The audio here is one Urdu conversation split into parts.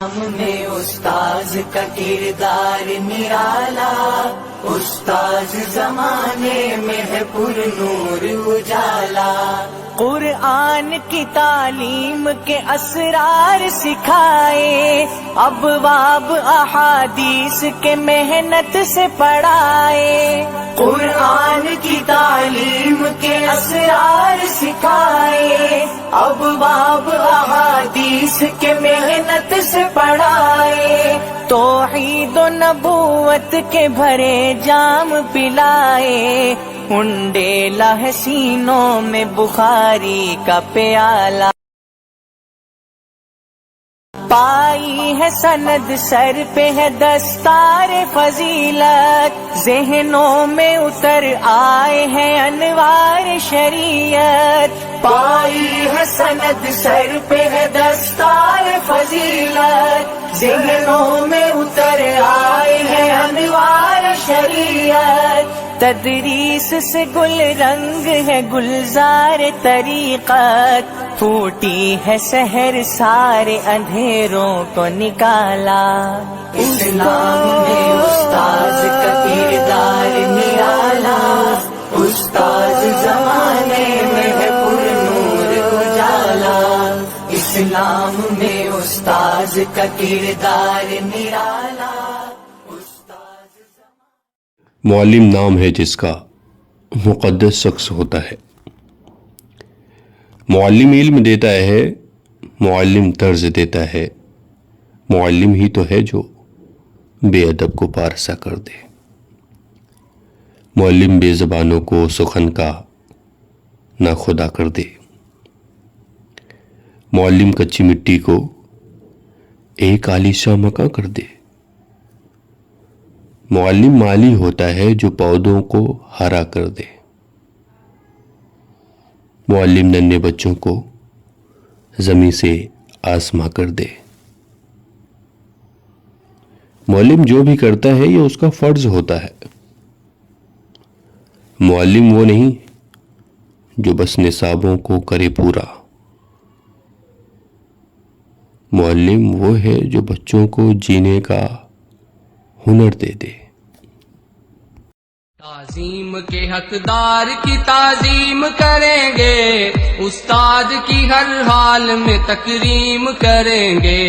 میں استاذ کا کردار نرالا، استاذ زمانے میں ہے پر نور اجالا، قرآن کی تعلیم کے اسرار سکھائے، ابواب احادیث کے محنت سے پڑھائے، قرآن کی تعلیم کے اسرار سکھائے، ابواب احادیث کے محنت سے پڑھائے، توحید و نبوت کے بھرے جام پلائے، انڈیلا ہے سینوں میں بخاری کا پیالہ، پائی ہے سند سر پہ ہے دستار فضیلت، ذہنوں میں اتر آئے ہیں انوار شریعت، پائی ہے سند سر پہ ہے دستار فضیلت، ذہنوں میں اتر آئے ہیں انوار شریعت، تدریس سے گل رنگ ہے گلزار طریقت، پھوٹی ہے سحر سارے اندھیروں کو نکالا، اسلام میں استاذ کا کردار نرالا، استاذ زمانے میں ہے پر نور اجالا، اسلام میں استاذ کا کردار نرالا۔ معلم نام ہے جس کا مقدس شخص ہوتا ہے، معلم علم دیتا ہے، معلم طرز دیتا ہے، معلم ہی تو ہے جو بے ادب کو پارسا کر دے، معلم بے زبانوں کو سخن کا ناخدا کر دے، معلم کچی مٹی کو ایک عالیشاں مکاں کر دے، معلم مالی ہوتا ہے جو پودوں کو ہرا کر دے، معلم ننھے بچوں کو زمیں سے آسماں کر دے، معلم جو بھی کرتا ہے یہ اس کا فرض ہوتا ہے، معلم وہ نہیں جو بس نصابوں کو کرے پورا، معلم وہ ہے جو بچوں کو جینے کا ہنر دے دے۔ تعظیم کے حقدار کی تعظیم کریں گے، استاد کی ہر حال میں تکریم کریں گے،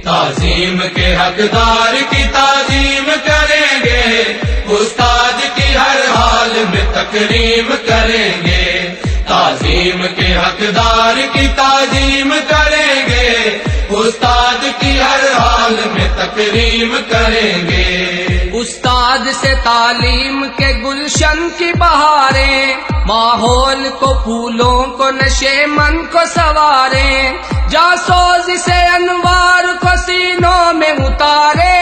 تعظیم کے حقدار کی تعظیم کریں گے، استاد کی ہر حال میں تکریم کریں گے، تعظیم کے حقدار کی تعظیم کریں گے، استاد کی ہر حال میں تکریم کریں گے، استاد سے تعلیم کے گلشن کی بہاریں، ماحول کو پھولوں کو نشے من کو سواریں، جاسوز سے انوار کو سینوں میں اتارے،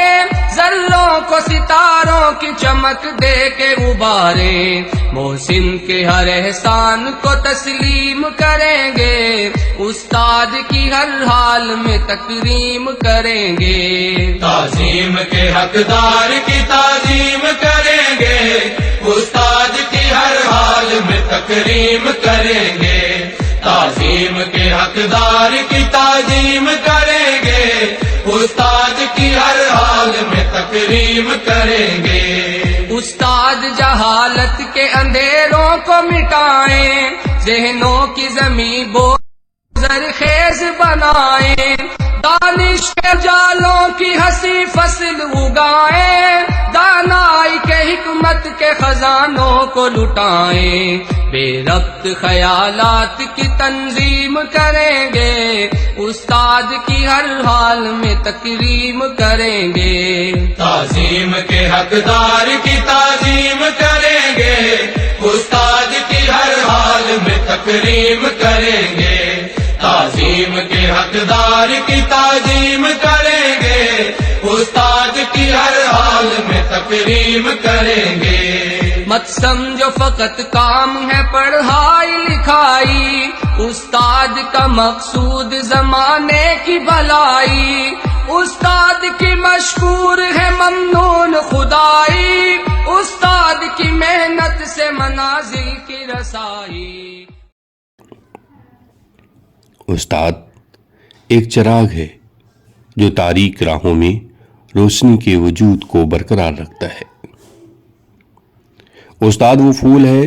ذروں کو ستاروں کی چمک دے کے ابارے، محسن کے ہر احسان کو تسلیم کریں گے، استاد کی ہر حال میں تکریم کریں گے، تعظیم کے حقدار کی تعظیم کریں گے، استاد کی ہر حال میں تکریم کریں گے، تعظیم کے حقدار کی تعظیم کریں گے، استاد کی ہر حال میں تکریم کریں گے، استاد جہالت کے اندھیروں کو مٹائیں، ذہنوں کی زمین بو زرخیز بنائیں، دانش کے جالوں کی ہنسی فصل اگائیں، دانائی کے حکمت کے خزانوں کو لٹائیں، بے ربط خیالات کی تنظیم کریں گے، استاد کی ہر حال میں تکریم کریں گے، تعظیم کے حقدار کی تعظیم کریں گے، استاد کی ہر حال میں تکریم کریں گے، تعظیم کے حقدار کی تعظیم کریں گے، استاد کی ہر حال میں تکریم کریں گے، مت سمجھو فقط کام ہے پڑھائی لکھائی، استاد کا مقصود زمانے کی بھلائی، استاد کی مشکور ہے ممنون خدائی، استاد کی محنت سے منازل کی رسائی۔ استاد ایک چراغ ہے جو تاریک راہوں میں روشنی کے وجود کو برقرار رکھتا ہے۔ استاد وہ پھول ہے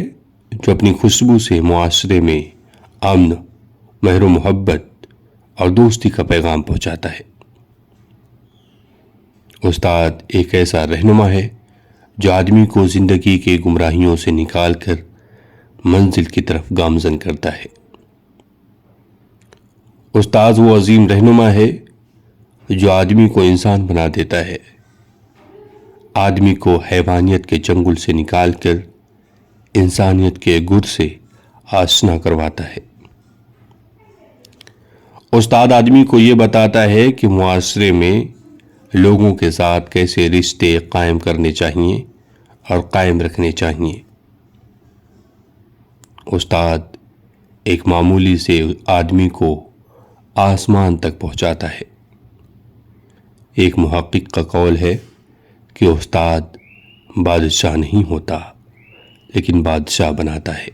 جو اپنی خوشبو سے معاشرے میں امن، مہر و محبت اور دوستی کا پیغام پہنچاتا ہے۔ استاد ایک ایسا رہنما ہے جو آدمی کو زندگی کے گمراہیوں سے نکال کر منزل کی طرف گامزن کرتا ہے۔ استاد وہ عظیم رہنما ہے جو آدمی کو انسان بنا دیتا ہے، آدمی کو حیوانیت کے چنگل سے نکال کر انسانیت کے گر سے آشنا کرواتا ہے۔ استاد آدمی کو یہ بتاتا ہے کہ معاشرے میں لوگوں کے ساتھ کیسے رشتے قائم کرنے چاہیے اور قائم رکھنے چاہیے۔ استاد ایک معمولی سے آدمی کو آسمان تک پہنچاتا ہے۔ ایک محقق کا قول ہے کہ استاد بادشاہ نہیں ہوتا لیکن بادشاہ بناتا ہے۔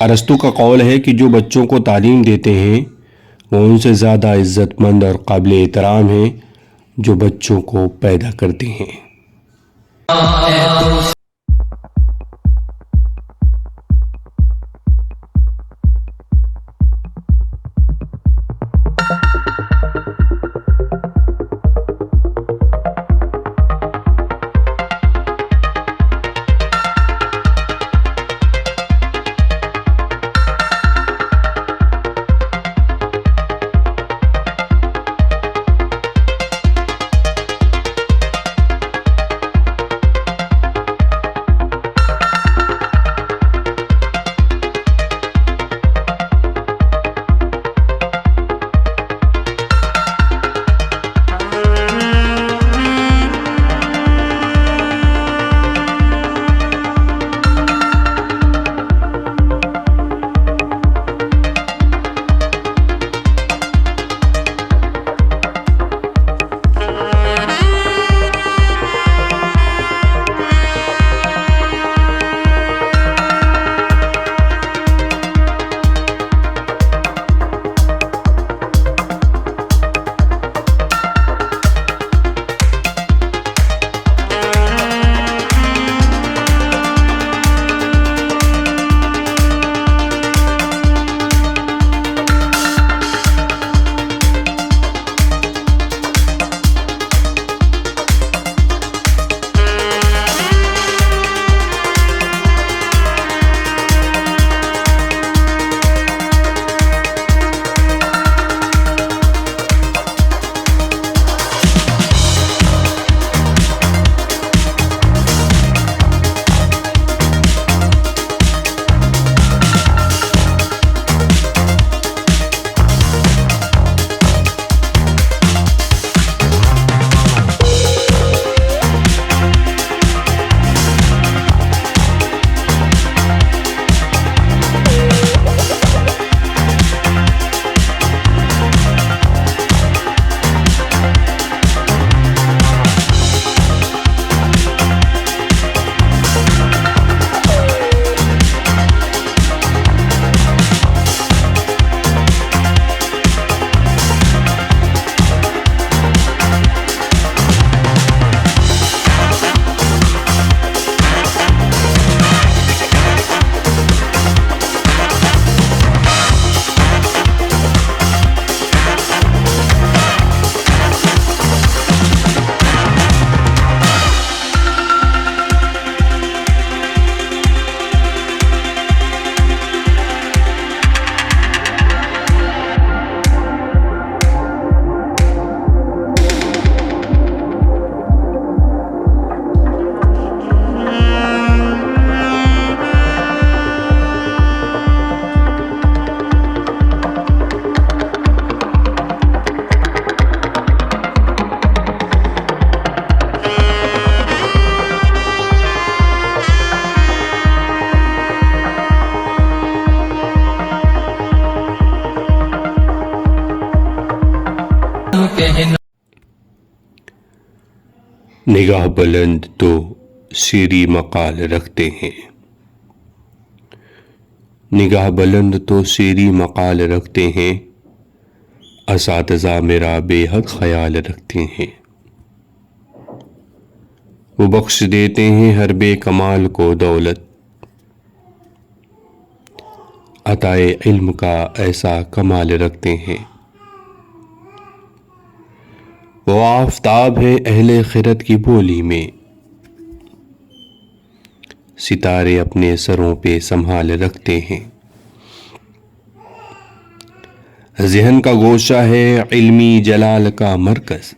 ارسطو کا قول ہے کہ جو بچوں کو تعلیم دیتے ہیں وہ ان سے زیادہ عزت مند اور قابل احترام ہیں جو بچوں کو پیدا کرتے ہیں۔ نگاہ بلند تو شیریں مقال رکھتے ہیں، نگاہ بلند تو شیریں مقال رکھتے ہیں، اساتذہ میرا بے حد خیال رکھتے ہیں، وہ بخش دیتے ہیں ہر بے کمال کو دولت، عطائے علم کا ایسا کمال رکھتے ہیں، وہ آفتاب ہے اہل خرد کی بولی میں، ستارے اپنے سروں پہ سنبھال رکھتے ہیں، ذہن کا گوشہ ہے علمی جلال کا مرکز،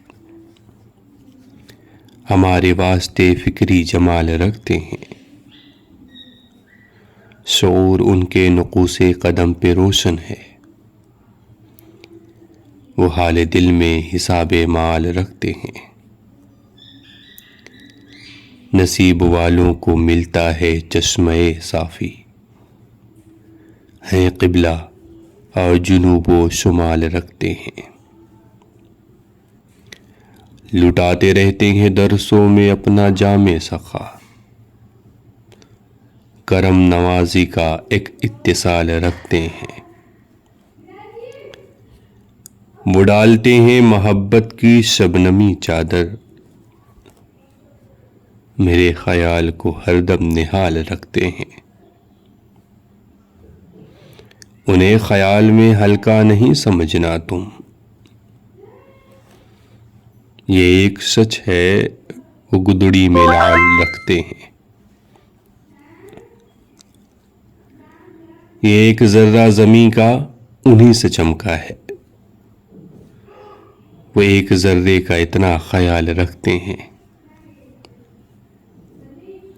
ہمارے واسطے فکری جمال رکھتے ہیں، شعور ان کے نقوش قدم پہ روشن ہے، وہ حال دل میں حساب مال رکھتے ہیں، نصیب والوں کو ملتا ہے چشمہ صافی، ہیں قبلہ اور جنوب و شمال رکھتے ہیں، لٹاتے رہتے ہیں درسوں میں اپنا جام سخا، کرم نوازی کا ایک اتصال رکھتے ہیں، وہ ڈالتے ہیں محبت کی شبنمی چادر، میرے خیال کو ہر دم نہال رکھتے ہیں، انہیں خیال میں ہلکا نہیں سمجھنا تم، یہ ایک سچ ہے وہ گدڑی میں لال رکھتے ہیں، یہ ایک ذرہ زمیں کا انہی سے چمکا ہے، وہ ایک ذرے کا اتنا خیال رکھتے ہیں،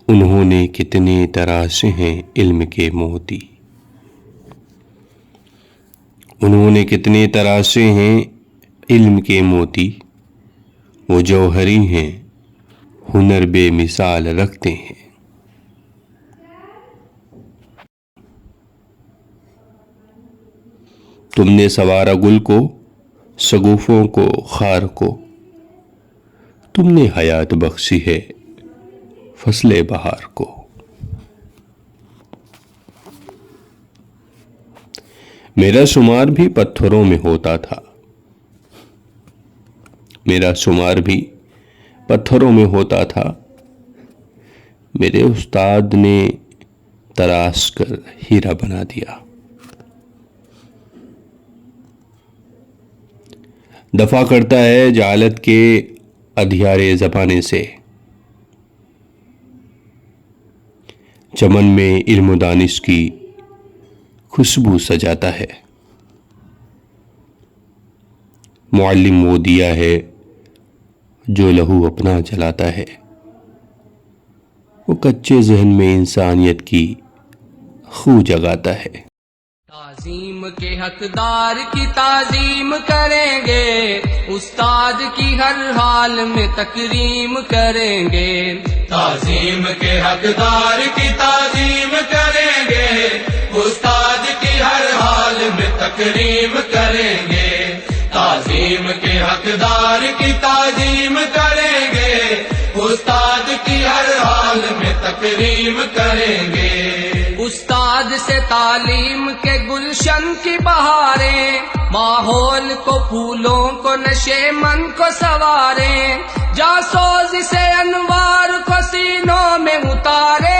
انہوں نے کتنے تراشے ہیں علم کے موتی، انہوں نے کتنے تراشے ہیں علم کے موتی، وہ جوہری ہیں ہنر بے مثال رکھتے ہیں، تم نے سوارا گل کو، شگوفوں کو، خار کو، تم نے حیات بخشی ہے فصل بہار کو، میرا شمار بھی پتھروں میں ہوتا تھا، میرا شمار بھی پتھروں میں ہوتا تھا، میرے استاد نے تراش کر ہیرا بنا دیا، دفع کرتا ہے جہالت کے ادھیارے زمانے سے، چمن میں علم و دانش کی خوشبو سجاتا ہے، معلم وہ دیا ہے جو لہو اپنا جلاتا ہے، وہ کچے ذہن میں انسانیت کی خو جگاتا ہے، تعظیم کے حقدار کی تعظیم کریں گے، استاد کی ہر حال میں تکریم کریں گے، تعظیم کے حقدار کی تعظیم کریں گے، استاد کی ہر حال میں تکریم کریں گے، تعظیم کے حقدار کی تعظیم کریں گے، استاد کی ہر حال میں تکریم کریں گے، استاد سے تعلیم کے گلشن کی بہاریں، ماحول کو پھولوں کو نشے من کو سواریں، جاسوز سے انوار کو سینوں میں اتارے،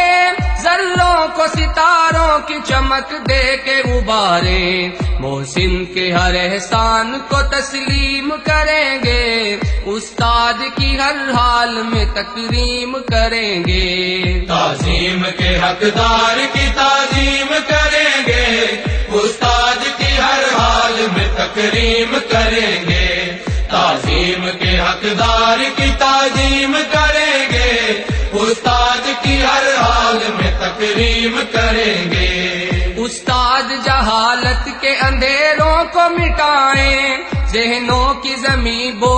ذروں کو ستاروں کی چمک دے کے اباریں، محسن کے ہر احسان کو تسلیم کریں گے، استاد کی ہر حال میں تکریم کریں گے، تعظیم کے حقدار کی تعظیم کریں گے، استاد کی ہر حال میں تکریم کریں گے، تعظیم کے حقدار کی تعظیم کریں گے، استاد کی ہر حال میں تکریم کریں گے، استاد جہالت کے اندھیروں کو مٹائیں، ذہنوں کی زمین بو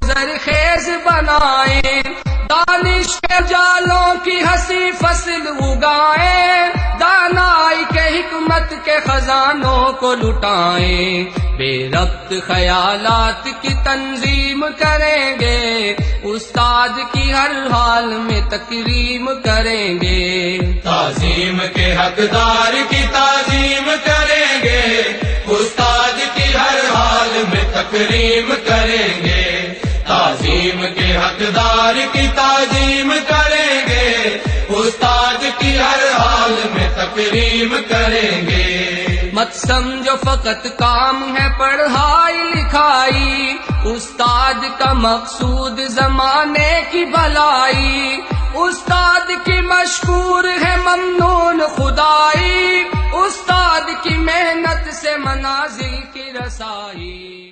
زرخیز بنائیں، دانش کے جالوں کی ہنسی فصل اگائیں، دانائی کے حکمت کے خزانوں کو لٹائیں، بے ربط خیالات کی تنظیم کریں گے، استاد کی ہر حال میں تکریم کریں گے، تعظیم کے حقدار کی تعظیم کریں گے، استاد کی ہر حال میں تکریم کریں گے، تعظیم کے حقدار کی تعظیم کریں گے، استاد کی ہر حال میں تکریم کریں گے۔ مت سمجھو فقط کام ہے پڑھائی لکھائی، استاد کا مقصود زمانے کی بھلائی، استاد کی مشکور ہے ممنون خدائی، استاد کی محنت سے منازل کی رسائی۔